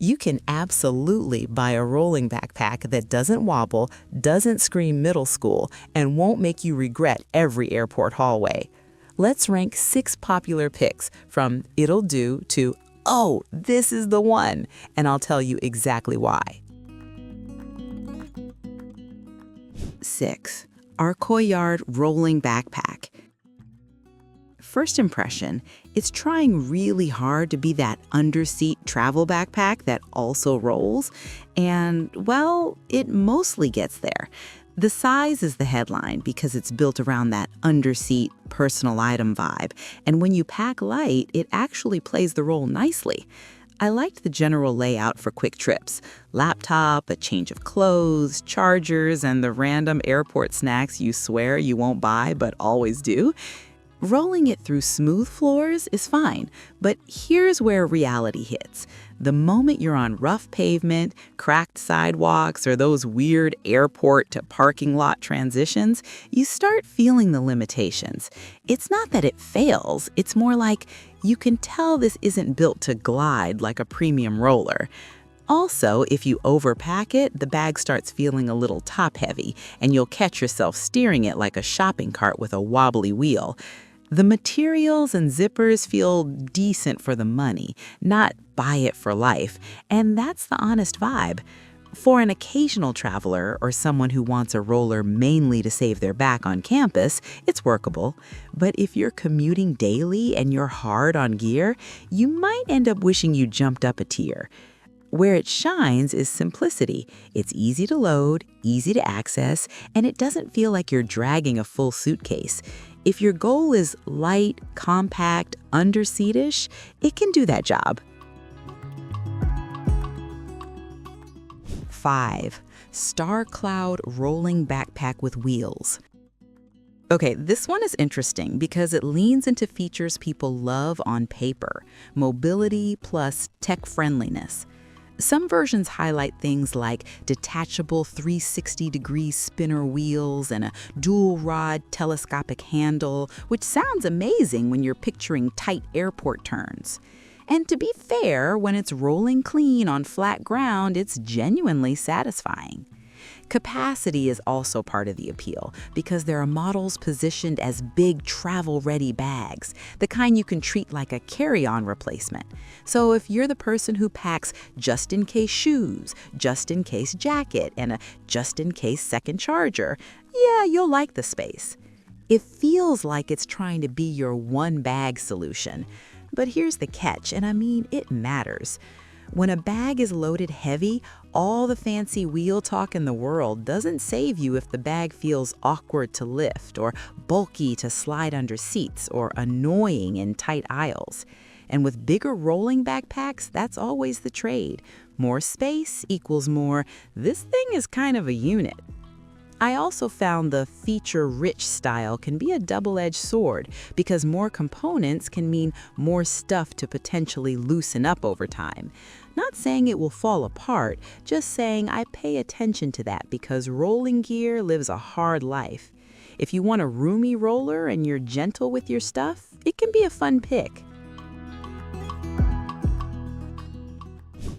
You can absolutely buy a rolling backpack that doesn't wobble, doesn't scream middle school, and won't make you regret every airport hallway. Let's rank 6 popular picks from "it'll do" to "oh, this is the one," and I'll tell you exactly why. 6. Arcoyard Rolling Backpack. First impression, it's trying really hard to be that underseat travel backpack that also rolls, and, well, it mostly gets there. The size is the headline because it's built around that underseat personal item vibe, and when you pack light, it actually plays the role nicely. I liked the general layout for quick trips. Laptop, a change of clothes, chargers, and the random airport snacks you swear you won't buy but always do. Rolling it through smooth floors is fine, but here's where reality hits. The moment you're on rough pavement, cracked sidewalks, or those weird airport to parking lot transitions, you start feeling the limitations. It's not that it fails, it's more like you can tell this isn't built to glide like a premium roller. Also, if you overpack it, the bag starts feeling a little top-heavy, and you'll catch yourself steering it like a shopping cart with a wobbly wheel. The materials and zippers feel decent for the money, not buy it for life, and that's the honest vibe. For an occasional traveler or someone who wants a roller mainly to save their back on campus, it's workable. But if you're commuting daily and you're hard on gear, you might end up wishing you jumped up a tier. Where it shines is simplicity. It's easy to load, easy to access, and it doesn't feel like you're dragging a full suitcase. If your goal is light, compact, underseatish, it can do that job. 5. Star Cloud Rolling Backpack with Wheels. Okay, this one is interesting because it leans into features people love on paper: mobility plus tech friendliness. Some versions highlight things like detachable 360-degree spinner wheels and a dual-rod telescopic handle, which sounds amazing when you're picturing tight airport turns. And to be fair, when it's rolling clean on flat ground, it's genuinely satisfying. Capacity is also part of the appeal because there are models positioned as big travel-ready bags, the kind you can treat like a carry-on replacement. So if you're the person who packs just-in-case shoes, just-in-case jacket, and a just-in-case second charger, yeah, you'll like the space. It feels like it's trying to be your one-bag solution. But here's the catch, and I mean, it matters. When a bag is loaded heavy, all the fancy wheel talk in the world doesn't save you if the bag feels awkward to lift or bulky to slide under seats or annoying in tight aisles. And with bigger rolling backpacks, that's always the trade. More space equals more, this thing is kind of a unit. I also found the feature-rich style can be a double-edged sword because more components can mean more stuff to potentially loosen up over time. Not saying it will fall apart, just saying I pay attention to that because rolling gear lives a hard life. If you want a roomy roller and you're gentle with your stuff, it can be a fun pick.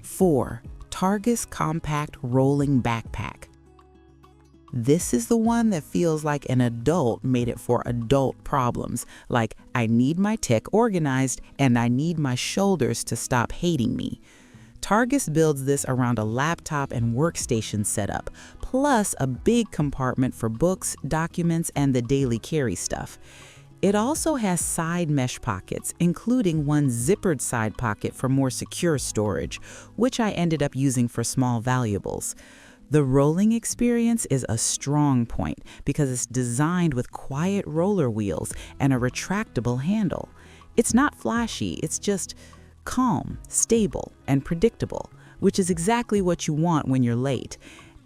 4. Targus Compact Rolling Backpack. This is the one that feels like an adult made it for adult problems, like I need my tech organized and I need my shoulders to stop hating me. Targus builds this around a laptop and workstation setup, plus a big compartment for books, documents, and the daily carry stuff. It also has side mesh pockets, including one zippered side pocket for more secure storage, which I ended up using for small valuables. The rolling experience is a strong point because it's designed with quiet roller wheels and a retractable handle. It's not flashy, it's just calm, stable, and predictable, which is exactly what you want when you're late.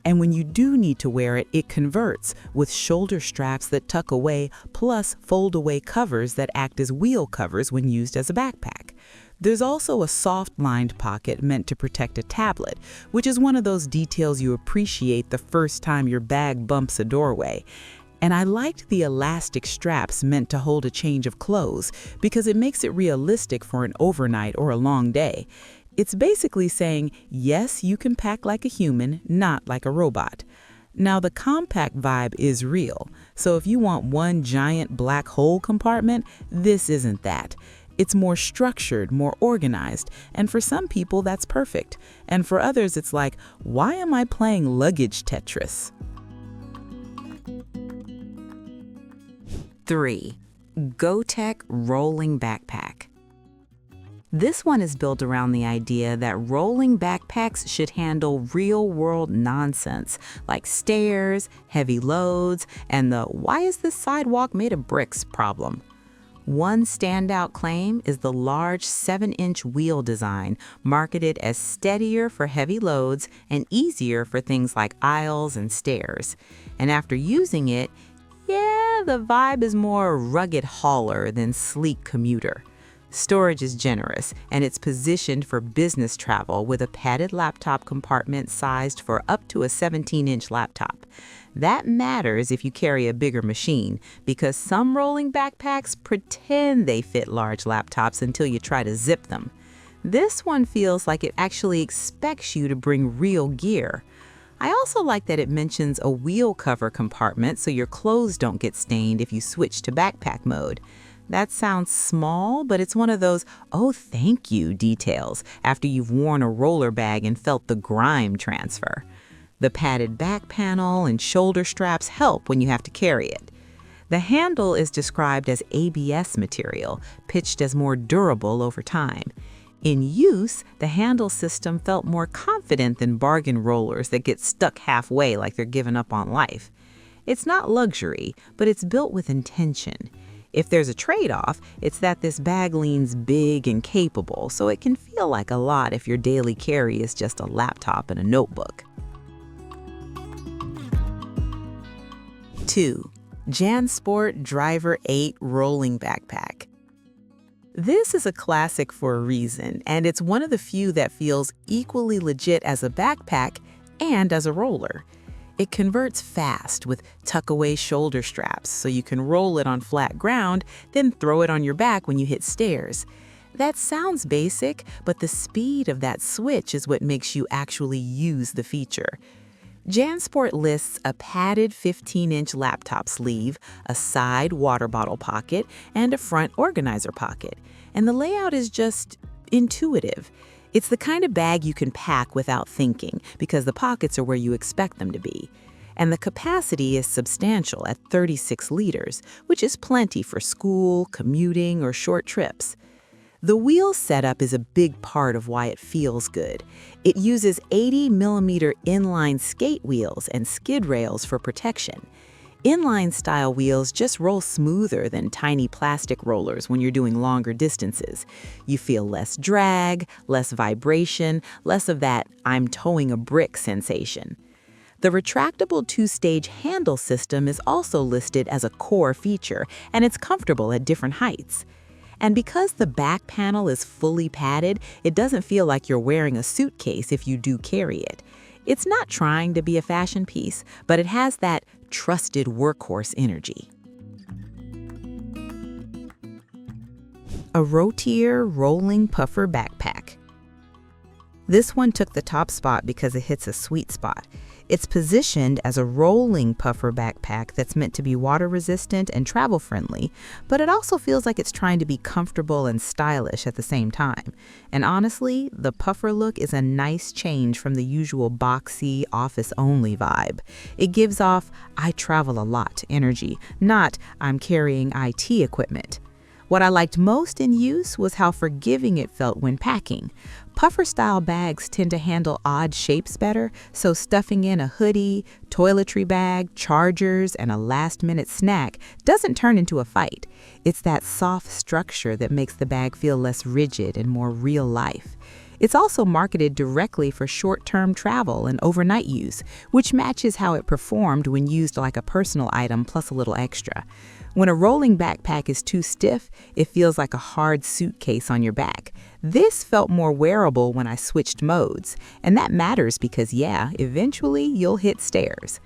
And when you do need to wear it, it converts with shoulder straps that tuck away, plus fold-away covers that act as wheel covers when used as a backpack. There's also a soft-lined pocket meant to protect a tablet, which is one of those details you appreciate the first time your bag bumps a doorway. And I liked the elastic straps meant to hold a change of clothes because it makes it realistic for an overnight or a long day. It's basically saying, yes, you can pack like a human, not like a robot. Now, the compact vibe is real, so if you want one giant black hole compartment, this isn't that. It's more structured, more organized, and for some people that's perfect. And for others it's like, why am I playing luggage Tetris? 3. GOTECH rolling backpack. This one is built around the idea that rolling backpacks should handle real-world nonsense, like stairs, heavy loads, and the "why is this sidewalk made of bricks" problem. One standout claim is the large 7-inch wheel design, marketed as steadier for heavy loads and easier for things like aisles and stairs. And after using it, yeah, the vibe is more rugged hauler than sleek commuter. Storage is generous, and it's positioned for business travel with a padded laptop compartment sized for up to a 17-inch laptop. That matters if you carry a bigger machine, because some rolling backpacks pretend they fit large laptops until you try to zip them. This one feels like it actually expects you to bring real gear. I also like that it mentions a wheel cover compartment so your clothes don't get stained if you switch to backpack mode. That sounds small, but it's one of those "oh, thank you" details after you've worn a roller bag and felt the grime transfer. The padded back panel and shoulder straps help when you have to carry it. The handle is described as ABS material, pitched as more durable over time. In use, the handle system felt more confident than bargain rollers that get stuck halfway like they're giving up on life. It's not luxury, but it's built with intention. If there's a trade-off, it's that this bag leans big and capable, so it can feel like a lot if your daily carry is just a laptop and a notebook. 2. JanSport Driver 8 Rolling Backpack. This is a classic for a reason, and it's one of the few that feels equally legit as a backpack and as a roller. It converts fast with tuck-away shoulder straps so you can roll it on flat ground, then throw it on your back when you hit stairs. That sounds basic, but the speed of that switch is what makes you actually use the feature. JanSport lists a padded 15-inch laptop sleeve, a side water bottle pocket, and a front organizer pocket. And the layout is just intuitive. It's the kind of bag you can pack without thinking because the pockets are where you expect them to be. And the capacity is substantial at 36 liters, which is plenty for school, commuting, or short trips. The wheel setup is a big part of why it feels good. It uses 80mm inline skate wheels and skid rails for protection. Inline-style wheels just roll smoother than tiny plastic rollers when you're doing longer distances. You feel less drag, less vibration, less of that "I'm towing a brick" sensation. The retractable 2-stage handle system is also listed as a core feature, and it's comfortable at different heights. And because the back panel is fully padded, it doesn't feel like you're wearing a suitcase if you do carry it. It's not trying to be a fashion piece, but it has that trusted workhorse energy. AUROTIER Rolling Puffer Backpack. This one took the top spot because it hits a sweet spot. It's positioned as a rolling puffer backpack that's meant to be water-resistant and travel-friendly, but it also feels like it's trying to be comfortable and stylish at the same time. And honestly, the puffer look is a nice change from the usual boxy, office-only vibe. It gives off "I travel a lot" energy, not "I'm carrying IT equipment." What I liked most in use was how forgiving it felt when packing. Puffer-style bags tend to handle odd shapes better, so stuffing in a hoodie, toiletry bag, chargers, and a last-minute snack doesn't turn into a fight. It's that soft structure that makes the bag feel less rigid and more real life. It's also marketed directly for short-term travel and overnight use, which matches how it performed when used like a personal item plus a little extra. When a rolling backpack is too stiff, it feels like a hard suitcase on your back. This felt more wearable when I switched modes, and that matters because, yeah, eventually you'll hit stairs.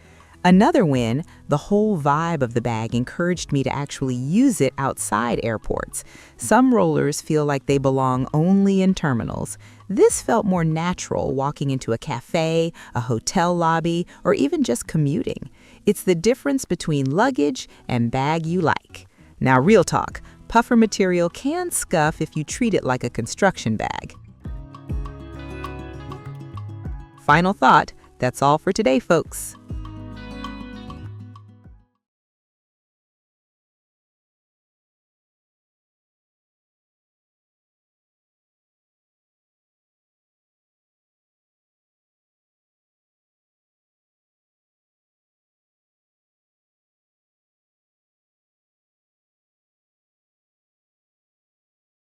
Another win, the whole vibe of the bag encouraged me to actually use it outside airports. Some rollers feel like they belong only in terminals. This felt more natural walking into a cafe, a hotel lobby, or even just commuting. It's the difference between luggage and bag you like. Now, real talk, puffer material can scuff if you treat it like a construction bag. Final thought, that's all for today, folks.